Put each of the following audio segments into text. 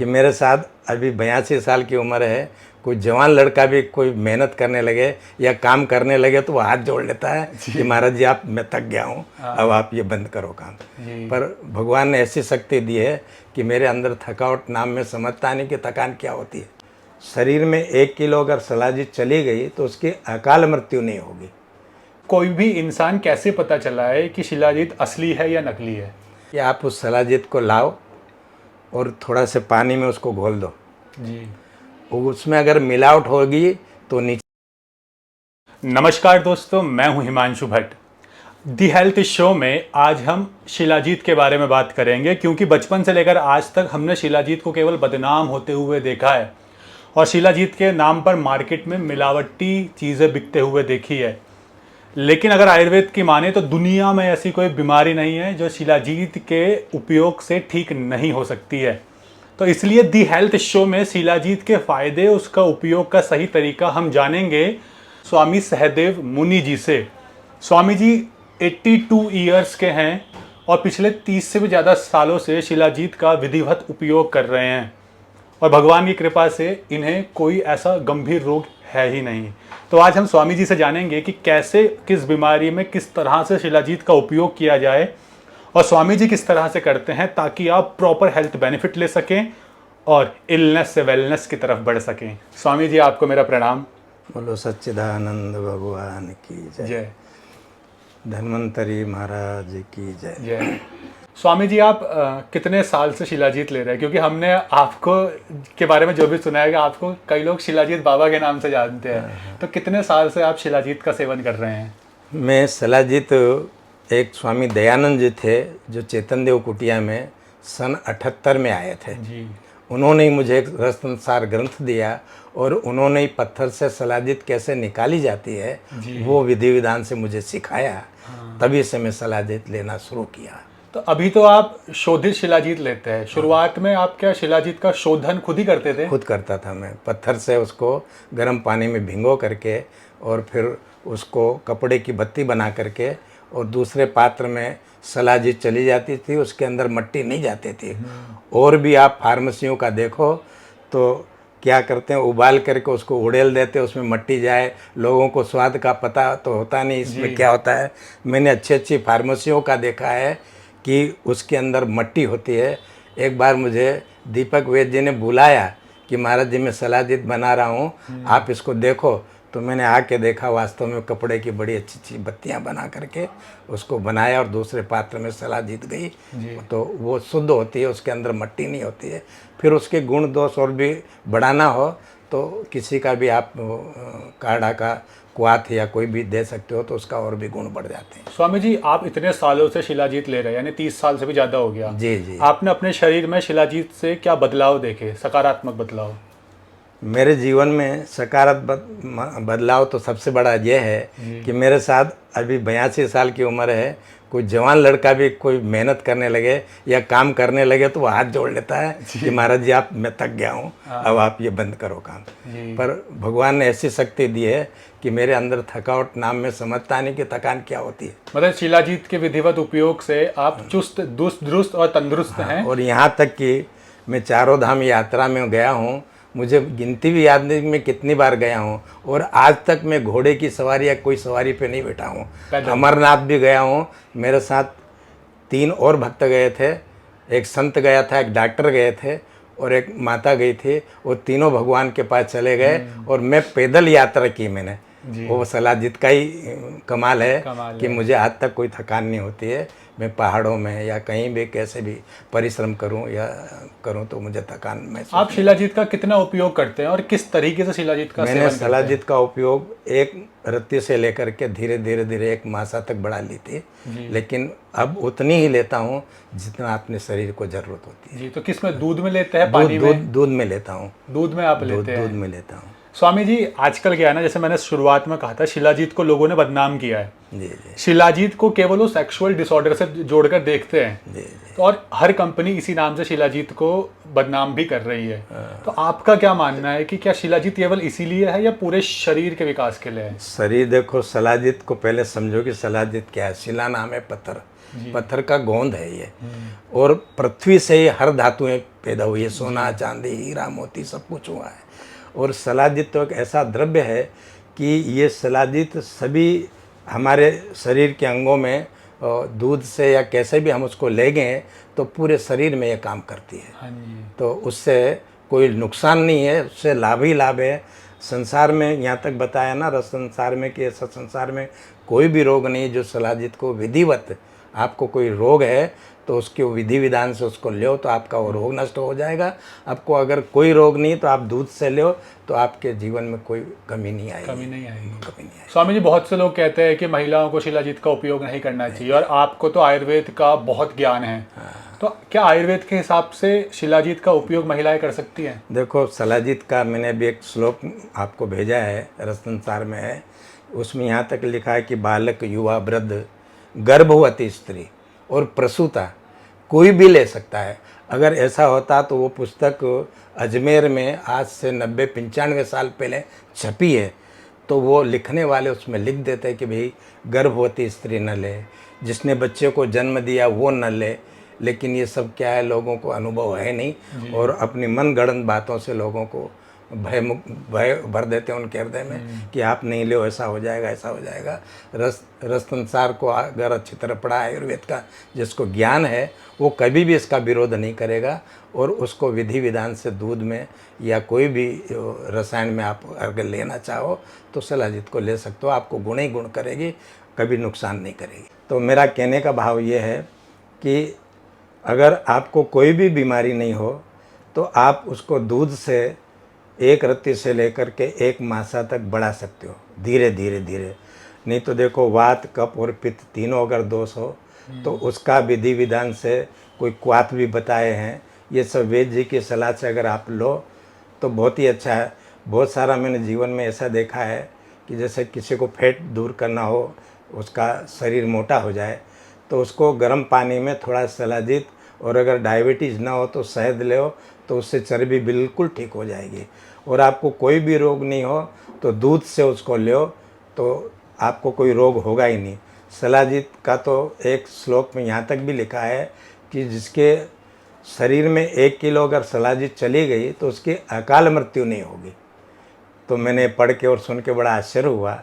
कि मेरे साथ अभी 82 साल की उम्र है, कोई जवान लड़का भी कोई मेहनत करने लगे या काम करने लगे तो वो हाथ जोड़ लेता है कि महाराज जी आप मैं थक गया हूँ, अब आप ये बंद करो काम। पर भगवान ने ऐसी शक्ति दी है कि मेरे अंदर थकावट नाम में समझता नहीं कि थकान क्या होती है। शरीर में 1 किलो अगर शिलाजीत चली गई तो उसकी अकाल मृत्यु नहीं होगी। कोई भी इंसान कैसे पता चला है कि शिलाजीत असली है या नकली है? कि आप उस शिलाजीत को लाओ और थोड़ा से पानी में उसको घोल दो जी। उसमें अगर मिलावट होगी तो नीचे। नमस्कार दोस्तों, मैं हूं Himanshu Bhatt. The health show में आज हम शिलाजीत के बारे में बात करेंगे, क्योंकि बचपन से लेकर आज तक हमने शिलाजीत को केवल बदनाम होते हुए देखा है और शिलाजीत के नाम पर मार्केट में मिलावटी चीज़ें बिकते हुए देखी है। लेकिन अगर आयुर्वेद की माने तो दुनिया में ऐसी कोई बीमारी नहीं है जो शिलाजीत के उपयोग से ठीक नहीं हो सकती है। तो इसलिए दी हेल्थ शो में शिलाजीत के फायदे, उसका उपयोग का सही तरीका हम जानेंगे स्वामी सहदेव मुनि जी से। स्वामी जी 82 ईयर्स के हैं और पिछले 30 से भी ज़्यादा सालों से शिलाजीत का विधिवत उपयोग कर रहे हैं और भगवान की कृपा से इन्हें कोई ऐसा गंभीर रोग है ही नहीं। तो आज हम स्वामी जी से जानेंगे कि कैसे, किस बीमारी में किस तरह से शिलाजीत का उपयोग किया जाए और स्वामी जी किस तरह से करते हैं ताकि आप प्रॉपर हेल्थ बेनिफिट ले सकें और इलनेस से वेलनेस की तरफ बढ़ सकें। स्वामी जी आपको मेरा प्रणाम। बोलो सच्चिदानंद भगवान की जय। धन्वंतरी महाराज की जय। जय। स्वामी जी आप कितने साल से शिलाजीत ले रहे हैं? क्योंकि हमने आपको के बारे में जो भी सुना है कि आपको कई लोग शिलाजीत बाबा के नाम से जानते हैं, तो कितने साल से आप शिलाजीत का सेवन कर रहे हैं? मैं शिलाजीत, एक स्वामी दयानंद जी थे जो चेतन देव कुटिया में सन 78 में आए थे जी। उन्होंने ही मुझे एक रससंसार ग्रंथ दिया और उन्होंने ही पत्थर से शिलाजीत कैसे निकाली जाती है वो विधि विधान से मुझे सिखाया। तभी से मैं शिलाजीत लेना शुरू किया। तो अभी तो आप शोधित शिलाजीत लेते हैं, शुरुआत में आप क्या शिलाजीत का शोधन खुद ही करते थे? खुद करता था मैं, पत्थर से उसको गर्म पानी में भिगो करके और फिर उसको कपड़े की बत्ती बना करके और दूसरे पात्र में शिलाजीत चली जाती थी, उसके अंदर मिट्टी नहीं जाती थी। और भी आप फार्मेसियों का देखो तो क्या करते हैं, उबाल करके उसको उड़ेल देते, उसमें मिट्टी जाए। लोगों को स्वाद का पता तो होता नहीं इसमें क्या होता है। मैंने अच्छी अच्छी फार्मेसियों का देखा है कि उसके अंदर मिट्टी होती है। एक बार मुझे दीपक वैद्य जी ने बुलाया कि महाराज जी मैं शिलाजीत बना रहा हूँ, आप इसको देखो। तो मैंने आके देखा, वास्तव में कपड़े की बड़ी अच्छी अच्छी बत्तियाँ बना करके उसको बनाया और दूसरे पात्र में शिलाजीत गई तो वो शुद्ध होती है, उसके अंदर मिट्टी नहीं होती है। फिर उसके गुण दोष और भी बढ़ाना हो तो किसी का भी आप काढ़ा का क्वाथ या कोई भी दे सकते हो तो उसका और भी गुण बढ़ जाते हैं। स्वामी जी आप इतने सालों से शिलाजीत ले रहे हैं, यानी 30 साल से भी ज़्यादा हो गया। जी जी। आपने अपने शरीर में शिलाजीत से क्या बदलाव देखे, सकारात्मक बदलाव? मेरे जीवन में सकारात्मक बदलाव तो सबसे बड़ा यह है कि मेरे साथ अभी 82 साल की उम्र है, कोई जवान लड़का भी कोई मेहनत करने लगे या काम करने लगे तो वो हाथ जोड़ लेता है कि महाराज जी आप मैं थक गया हूँ, अब आप ये बंद करो काम। पर भगवान ने ऐसी शक्ति दी है कि मेरे अंदर थकावट नाम में समझता नहीं कि थकान क्या होती है। मतलब शिलाजीत के विधिवत उपयोग से आप चुस्त दुरुस्त और तंदुरुस्त हैं। और यहाँ तक कि मैं चारों धाम यात्रा में गया हूँ, मुझे गिनती भी याद नहीं मैं कितनी बार गया हूँ, और आज तक मैं घोड़े की सवारी या कोई सवारी पे नहीं बैठा हूँ। अमरनाथ भी गया हूँ, मेरे साथ 3 और भक्त गए थे, एक संत गया था, एक डॉक्टर गए थे और एक माता गई थी। वो तीनों भगवान के पास चले गए और मैं पैदल यात्रा की मैंने। वो शिलाजीत का ही कमाल है कि मुझे आज तक कोई थकान नहीं होती है। मैं पहाड़ों में या कहीं भी कैसे भी परिश्रम करूं या करूं तो मुझे थकान महसूस। आप शिलाजीत का कितना उपयोग करते हैं और किस तरीके से शिलाजीत का मैंने शिलाजीत का उपयोग एक रत्ती से लेकर के धीरे धीरे धीरे 1 मासा तक बढ़ा ली थी, लेकिन अब उतनी ही लेता हूँ जितना अपने शरीर को जरूरत होती है। जी, तो किस में, दूध में लेते हैं, पानी में? दूध में लेता हूँ। दूध में आप लेते हैं? दूध में लेता हूँ। स्वामी जी आजकल क्या है ना, जैसे मैंने शुरुआत में कहा था, शिलाजीत को लोगों ने बदनाम किया है। जी जी। शिलाजीत को केवल वो सेक्सुअल डिसऑर्डर से जोड़कर देखते हैं। जी जी। तो और हर कंपनी इसी नाम से शिलाजीत को बदनाम भी कर रही है। तो आपका क्या मानना है कि क्या शिलाजीत केवल इसीलिए है या पूरे शरीर के विकास के लिए है? शरीर देखो, शिलाजीत को पहले समझो कि शिलाजीत क्या है। शिला नाम है पत्थर, पत्थर का गोंद है ये। और पृथ्वी से ही हर धातुएं पैदा हुई है, सोना चांदी हीरा मोती सब कुछ हुआ है। और शिलाजीत तो एक ऐसा द्रव्य है कि ये शिलाजीत सभी हमारे शरीर के अंगों में दूध से या कैसे भी हम उसको ले गए तो पूरे शरीर में ये काम करती है। हाँ जी। तो उससे कोई नुकसान नहीं है, उससे लाभ ही लाभ है। संसार में यहाँ तक बताया ना रस संसार में कि ऐसा संसार में कोई भी रोग नहीं जो शिलाजीत को विधिवत, आपको कोई रोग है तो उसके विधि विधान से उसको लो तो आपका वो रोग नष्ट हो जाएगा। आपको अगर कोई रोग नहीं तो आप दूध से लो तो आपके जीवन में कोई कमी नहीं आएगी। कमी नहीं आएगी। कमी नहीं आएगी। स्वामी जी, बहुत से लोग कहते हैं कि महिलाओं को शिलाजीत का उपयोग नहीं करना चाहिए, और आपको तो आयुर्वेद का बहुत ज्ञान है, तो क्या आयुर्वेद के हिसाब से शिलाजीत का उपयोग महिलाएं कर सकती हैं? देखो, शिलाजीत का मैंने अभी एक श्लोक आपको भेजा है, रस संसार में है, उसमें यहाँ तक लिखा है कि बालक युवा वृद्ध गर्भवती स्त्री और प्रसूता कोई भी ले सकता है। अगर ऐसा होता तो वो पुस्तक अजमेर में आज से 90-95 साल पहले छपी है, तो वो लिखने वाले उसमें लिख देते कि भाई गर्भवती स्त्री न ले, जिसने बच्चे को जन्म दिया वो न ले। लेकिन ये सब क्या है, लोगों को अनुभव है नहीं और अपनी मनगढ़ंत बातों से लोगों को भय भर देते हैं उनके हृदय में कि आप नहीं लो, ऐसा हो जाएगा ऐसा हो जाएगा। रस संसार को अगर अच्छी तरह पढ़ा आयुर्वेद का, जिसको ज्ञान है वो कभी भी इसका विरोध नहीं करेगा और उसको विधि विधान से दूध में या कोई भी रसायन में आप अगर लेना चाहो तो शिलाजीत को ले सकते हो। आपको गुण ही गुण करेगी, कभी नुकसान नहीं करेगी। तो मेरा कहने का भाव ये है कि अगर आपको कोई भी बीमारी नहीं हो तो आप उसको दूध से एक रत्ती से लेकर के एक मासा तक बढ़ा सकते हो, धीरे धीरे धीरे। नहीं तो देखो, वात कफ और पित्त तीनों अगर दोष हो तो उसका विधि विधान से कोई क्वाथ भी बताए हैं। ये सब वेद जी की सलाह से अगर आप लो तो बहुत ही अच्छा है। बहुत सारा मैंने जीवन में ऐसा देखा है कि जैसे किसी को फैट दूर करना हो, उसका शरीर मोटा हो जाए, तो उसको गर्म पानी में थोड़ा शिलाजीत, और अगर डायबिटीज़ ना हो तो शहद ले तो उससे चर्बी बिल्कुल ठीक हो जाएगी। और आपको कोई भी रोग नहीं हो तो दूध से उसको लो तो आपको कोई रोग होगा ही नहीं। शिलाजीत का तो एक श्लोक में यहाँ तक भी लिखा है कि जिसके शरीर में 1 किलो अगर शिलाजीत चली गई तो उसकी अकाल मृत्यु नहीं होगी। तो मैंने पढ़ के और सुन के बड़ा आश्चर्य हुआ।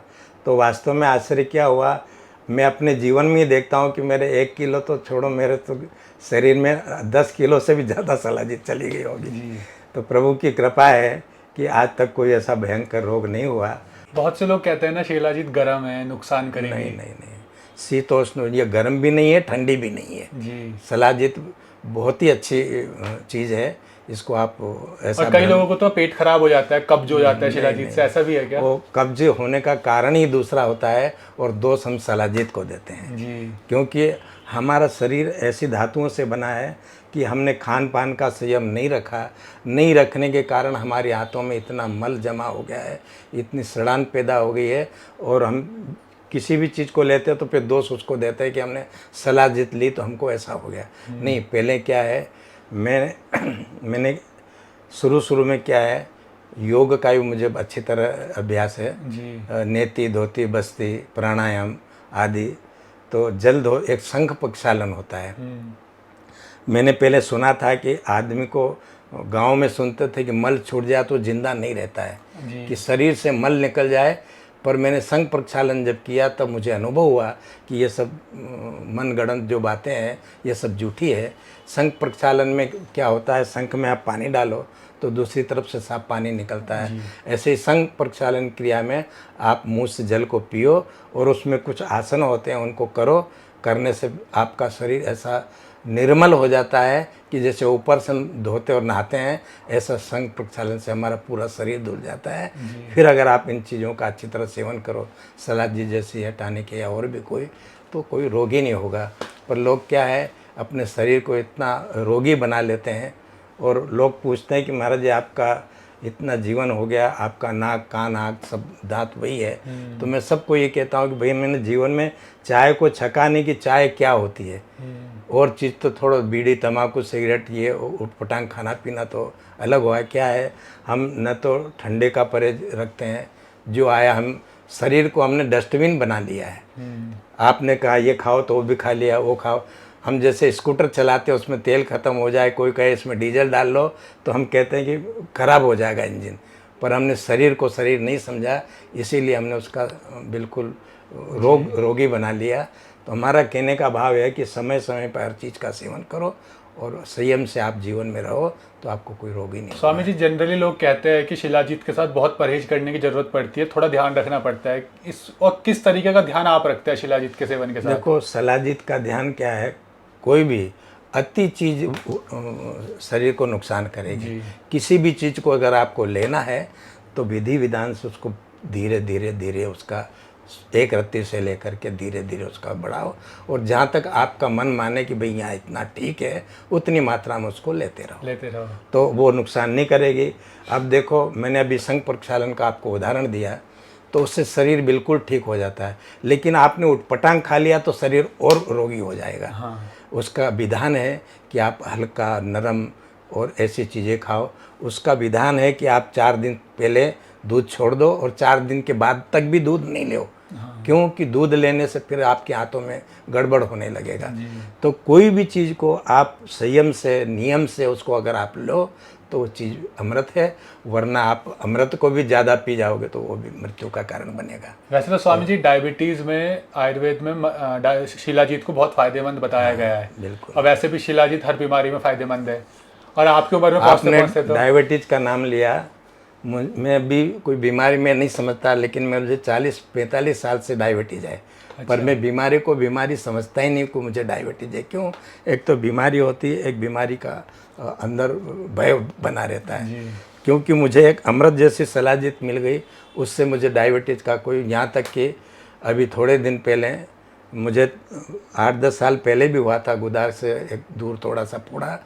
तो वास्तव में आश्चर्य क्या हुआ, मैं अपने जीवन में ही देखता हूँ कि मेरे 1 किलो तो छोड़ो, मेरे तो शरीर में 10 किलो से भी ज़्यादा शिलाजीत चली गई होगी। तो प्रभु की कृपा है कि आज तक कोई ऐसा भयंकर रोग नहीं हुआ। बहुत से लोग कहते हैं ना शिलाजीत गर्म है, नुकसान करेगी। नहीं नहीं नहीं, शीतोष्ण, ये गर्म भी नहीं है ठंडी भी नहीं है जी। शिलाजीत बहुत ही अच्छी चीज़ है। इसको आप ऐसा, और कई लोगों को तो पेट खराब हो जाता है, कब्ज हो जाता है शिलाजीत से, ऐसा भी है क्या? वो कब्ज होने का कारण ही दूसरा होता है और दोष हम शिलाजीत को देते हैं जी। क्योंकि हमारा शरीर ऐसी धातुओं से बना है कि हमने खान पान का संयम नहीं रखा। नहीं रखने के कारण हमारे हाथों में इतना मल जमा हो गया है, इतनी सड़ान पैदा हो गई है, और हम किसी भी चीज़ को लेते हैं तो फिर दोष उसको देते हैं कि हमने शिलाजीत ली तो हमको ऐसा हो गया। नहीं, पहले क्या है, मैंने शुरू में क्या है, योग का भी मुझे अच्छी तरह अभ्यास है जी। नेति धोती बस्ती प्राणायाम आदि। तो जल्द हो एक शंख प्रक्षालन होता है। मैंने पहले सुना था कि आदमी को, गांव में सुनते थे कि मल छूट जाए तो जिंदा नहीं रहता है, कि शरीर से मल निकल जाए। पर मैंने शंख प्रक्षालन जब किया तब मुझे अनुभव हुआ कि ये सब मनगढ़ंत जो बातें हैं ये सब झूठी है। शंख प्रक्षालन में क्या होता है, शंख में आप पानी डालो तो दूसरी तरफ से साफ पानी निकलता है। ऐसे ही शंख प्रक्षालन क्रिया में आप मुंह से जल को पियो और उसमें कुछ आसन होते हैं उनको करो। करने से आपका शरीर ऐसा निर्मल हो जाता है कि जैसे ऊपर से धोते और नहाते हैं, ऐसा शंख प्रक्षालन से हमारा पूरा शरीर धुल जाता है। फिर अगर आप इन चीज़ों का अच्छी तरह सेवन करो, शिलाजीत जैसी है टॉनिक या और भी कोई, तो कोई रोग ही नहीं होगा। पर लोग क्या है, अपने शरीर को इतना रोगी बना लेते हैं और लोग पूछते हैं कि महाराज जी आपका इतना जीवन हो गया, आपका नाक कान आँख सब दांत वही है। तो मैं सबको ये कहता हूँ कि भाई मैंने जीवन में चाय को छका नहीं कि चाय क्या होती है। और चीज़ तो थोड़ा बीड़ी तंबाकू सिगरेट ये उटपटांग खाना पीना तो अलग हुआ है। क्या है, हम न तो ठंडे का परहेज रखते हैं, जो आया हम शरीर को हमने डस्टबिन बना लिया है। आपने कहा ये खाओ तो वो भी खा लिया, वो खाओ। हम जैसे स्कूटर चलाते हैं, उसमें तेल ख़त्म हो जाए, कोई कहे इसमें डीजल डाल लो, तो हम कहते हैं कि ख़राब हो जाएगा इंजन। पर हमने शरीर को शरीर नहीं समझा, इसीलिए हमने उसका बिल्कुल रोगी बना लिया। तो हमारा कहने का भाव है कि समय समय पर हर चीज़ का सेवन करो और संयम से आप जीवन में रहो, तो आपको कोई रोग ही नहीं। स्वामी जी, जनरली लोग कहते हैं कि शिलाजीत के साथ बहुत परहेज करने की जरूरत पड़ती है, थोड़ा ध्यान रखना पड़ता है। और किस तरीके का ध्यान आप रखते हैं शिलाजीत के सेवन के साथ? देखो, शिलाजीत का ध्यान क्या है, कोई भी अति चीज़ शरीर को नुकसान करेगी। किसी भी चीज़ को अगर आपको लेना है तो विधि विधान से उसको धीरे धीरे धीरे उसका एक रत्ती से लेकर के धीरे धीरे उसका बढ़ाओ, और जहाँ तक आपका मन माने कि भाई यहाँ इतना ठीक है, उतनी मात्रा में उसको लेते रहो, तो वो नुकसान नहीं करेगी। अब देखो, मैंने अभी संघ प्रक्षालन का आपको उदाहरण दिया, तो उससे शरीर बिल्कुल ठीक हो जाता है। लेकिन आपने उटपटांग खा लिया तो शरीर और रोगी हो जाएगा। उसका विधान है कि आप हल्का नरम और ऐसी चीज़ें खाओ। उसका विधान है कि आप 4 दिन पहले दूध छोड़ दो और 4 दिन के बाद तक भी दूध नहीं लो। क्योंकि दूध लेने से फिर आपके हाथों में गड़बड़ होने लगेगा। तो कोई भी चीज़ को आप संयम से, नियम से उसको अगर आप लो तो वो चीज़ अमृत है, वरना आप अमृत को भी ज़्यादा पी जाओगे तो वो भी मृत्यु का कारण बनेगा। वैसे तो स्वामी जी, डायबिटीज़ में आयुर्वेद में शिलाजीत को बहुत फायदेमंद बताया गया है। बिल्कुल। और वैसे भी शिलाजीत हर बीमारी में फायदेमंद है। और आपकी उम्र में आपने डायबिटीज़ का नाम लिया, मैं भी कोई बीमारी में नहीं समझता, लेकिन मुझे 40-45 साल से डायबिटीज़ है। पर मैं बीमारी को बीमारी समझता ही नहीं कि मुझे डायबिटीज़ है। क्यों? एक तो बीमारी होती है, एक बीमारी का अंदर भय बना रहता है। क्योंकि मुझे एक अमृत जैसी शिलाजीत मिल गई, उससे मुझे डायबिटीज़ का कोई, यहाँ तक कि अभी थोड़े दिन पहले मुझे 8-10 साल पहले भी हुआ था, गुदार से एक दूर थोड़ा सा फोड़ा,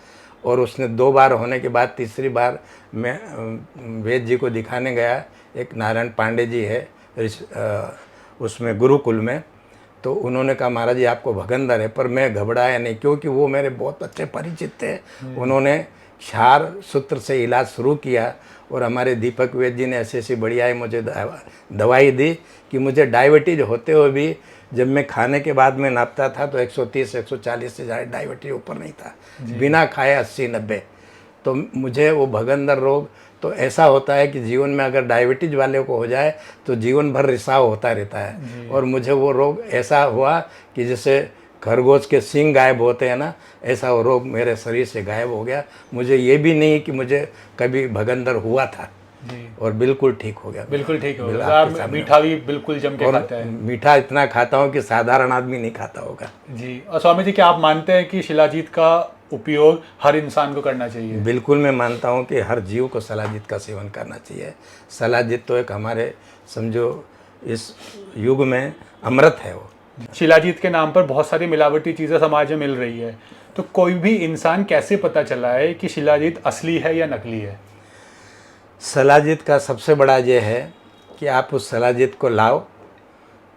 और उसने 2 बार होने के बाद तीसरी बार मैं वैद्य जी को दिखाने गया। एक नारायण पांडे जी है उसमें गुरुकुल में, तो उन्होंने कहा महाराज जी आपको भगंदर है, पर मैं घबराया नहीं, क्योंकि वो मेरे बहुत अच्छे परिचित थे। उन्होंने क्षार सूत्र से इलाज शुरू किया, और हमारे दीपक वैद्य जी ने ऐसी बढ़िया मुझे दवाई दी कि मुझे डायबिटीज़ होते हुए भी जब मैं खाने के बाद में नापता था तो 130-140 से ज़्यादा डायबिटीज ऊपर नहीं था, बिना खाए 80-90। तो मुझे वो भगंदर रोग, तो ऐसा होता है कि जीवन में अगर डायबिटीज वाले को हो जाए तो जीवन भर रिसाव होता रहता है। और मुझे वो रोग ऐसा हुआ कि जैसे खरगोश के सींग गायब होते हैं ना, ऐसा वो रोग मेरे शरीर से गायब हो गया। मुझे ये भी नहीं कि मुझे कभी भगंदर हुआ था, और बिल्कुल ठीक हो गया। बिल्कुल ठीक हो गया। आप मीठा भी बिल्कुल जम के खाते हैं? मीठा इतना खाता हूँ कि साधारण आदमी नहीं खाता होगा। जी। और स्वामी जी, क्या आप मानते हैं कि शिलाजीत का उपयोग हर इंसान को करना चाहिए? बिल्कुल, मैं मानता हूँ कि हर जीव को शिलाजीत का सेवन करना चाहिए। शिलाजीत तो एक हमारे, समझो, इस युग में अमृत है। वो शिलाजीत के नाम पर बहुत सारी मिलावटी चीज़ें समाज में मिल रही है, तो कोई भी इंसान कैसे पता चला है कि शिलाजीत असली है या नकली है? शिलाजीत का सबसे बड़ा ये है कि आप उस शिलाजीत को लाओ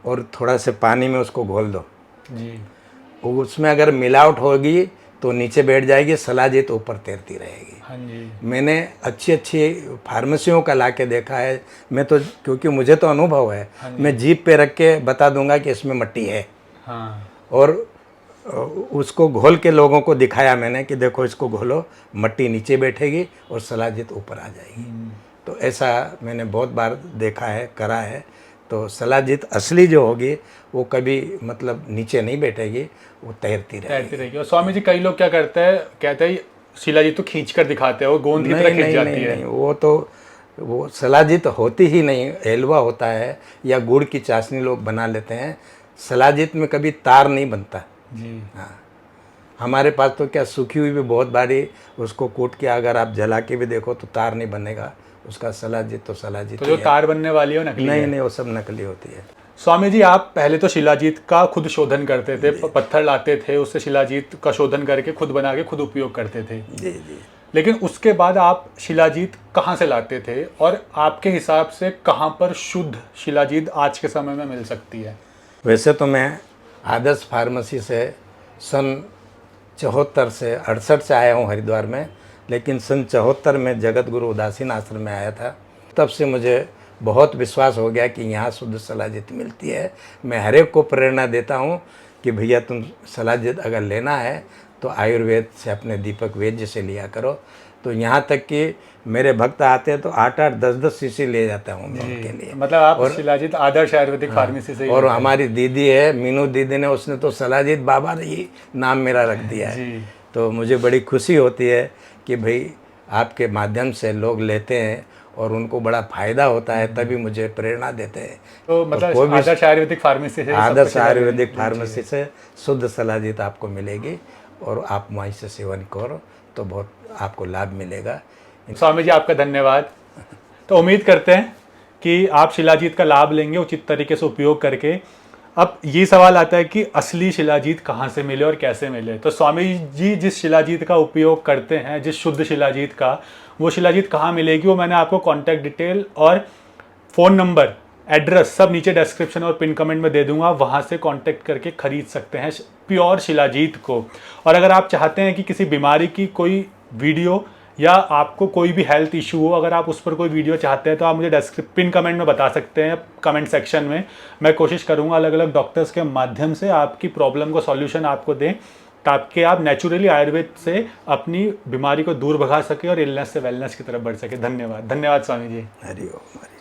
और थोड़ा से पानी में उसको घोल दो जी। उसमें अगर मिलावट होगी तो नीचे बैठ जाएगी, शिलाजीत ऊपर तैरती रहेगी। हाँ जी। मैंने अच्छी फार्मेसियों का ला के देखा है। मैं तो, क्योंकि मुझे तो अनुभव है, मैं जीभ पे रख के बता दूंगा कि इसमें मट्टी है। हाँ। और उसको घोल के लोगों को दिखाया मैंने कि देखो इसको घोलो, मट्टी नीचे बैठेगी और शिलाजीत ऊपर आ जाएगी। तो ऐसा मैंने बहुत बार देखा है, करा है। तो शिलाजीत असली जो होगी वो कभी मतलब नीचे नहीं बैठेगी, वो तैरती रहेगी। और स्वामी जी, कई लोग क्या करते हैं, कहते हैं शिलाजीत तो खींच कर दिखाते हैं, वो गोंद की तरह खींच जाती है। नहीं, वो शिलाजीत होती ही नहीं, एलवा होता है या गुड़ की चाशनी लोग बना लेते हैं। शिलाजीत में कभी तार नहीं बनता जी। हाँ, हमारे पास तो क्या सूखी हुई भी बहुत बारी, उसको कूट के अगर आप जला के भी देखो तो तार नहीं बनेगा उसका। शिलाजीत तो शिलाजीत। तो जो तार बनने वाली है नकली है? नहीं, वो सब नकली होती है। स्वामी जी, आप पहले तो शिलाजीत का खुद शोधन करते थे, पत्थर लाते थे, उससे शिलाजीत का शोधन करके खुद बना के खुद उपयोग करते थे। जी। लेकिन उसके बाद आप शिलाजीत कहाँ से लाते थे, और आपके हिसाब से कहाँ पर शुद्ध शिलाजीत आज के समय में मिल सकती है? वैसे तो मैं आदर्श फार्मेसी से सन 74 से 68 से आया हूँ हरिद्वार में, लेकिन सन 74 में जगत गुरु उदासीन आश्रम में आया था। तब से मुझे बहुत विश्वास हो गया कि यहाँ शुद्ध सलाजित मिलती है। मैं हर एक को प्रेरणा देता हूँ कि भैया तुम सलाजित अगर लेना है तो आयुर्वेद से अपने दीपक वैद्य से लिया करो। तो यहाँ तक कि मेरे भक्त आते हैं तो 8-8, 10-10 शीशी ले जाता हूँ मैं उनके लिए। मतलब आप शिलाजीत आदर्श आयुर्वेदिक फार्मेसी से ही और लेते हैं। हमारी दीदी है मीनू दीदी ने, उसने तो सलाजित बाबा ही नाम मेरा रख दिया है। जी। तो मुझे बड़ी खुशी होती है कि भाई आपके माध्यम से लोग लेते हैं और उनको बड़ा फायदा होता है, तभी मुझे प्रेरणा देते हैं। तो मतलब आदर्श आयुर्वेदिक फार्मेसी से आदर्श आयुर्वेदिक फार्मेसी से शुद्ध सलाजित आपको मिलेगी और आप वहीं से सेवन करो तो बहुत आपको लाभ मिलेगा। स्वामी जी आपका धन्यवाद। तो उम्मीद करते हैं कि आप शिलाजीत का लाभ लेंगे उचित तरीके से उपयोग करके। अब ये सवाल आता है कि असली शिलाजीत कहाँ से मिले और कैसे मिले। तो स्वामी जी जिस शिलाजीत का उपयोग करते हैं, जिस शुद्ध शिलाजीत का, वो शिलाजीत कहाँ मिलेगी वो मैंने आपको कॉन्टैक्ट डिटेल और फ़ोन नंबर, एड्रेस सब नीचे डिस्क्रिप्शन और पिन कमेंट में दे दूंगा। वहाँ से कांटेक्ट करके खरीद सकते हैं प्योर शिलाजीत को। और अगर आप चाहते हैं कि किसी बीमारी की कोई वीडियो या आपको कोई भी हेल्थ इशू हो, अगर आप उस पर कोई वीडियो चाहते हैं तो आप मुझे पिन कमेंट में बता सकते हैं, कमेंट सेक्शन में। मैं कोशिश करूंगा अलग अलग डॉक्टर्स के माध्यम से आपकी प्रॉब्लम को सॉल्यूशन आपको दें, ताकि आप नेचुरली आयुर्वेद से अपनी बीमारी को दूर भगा सके और इलनेस से वेलनेस की तरफ बढ़ सके। धन्यवाद। धन्यवाद स्वामी जी। हरिओम।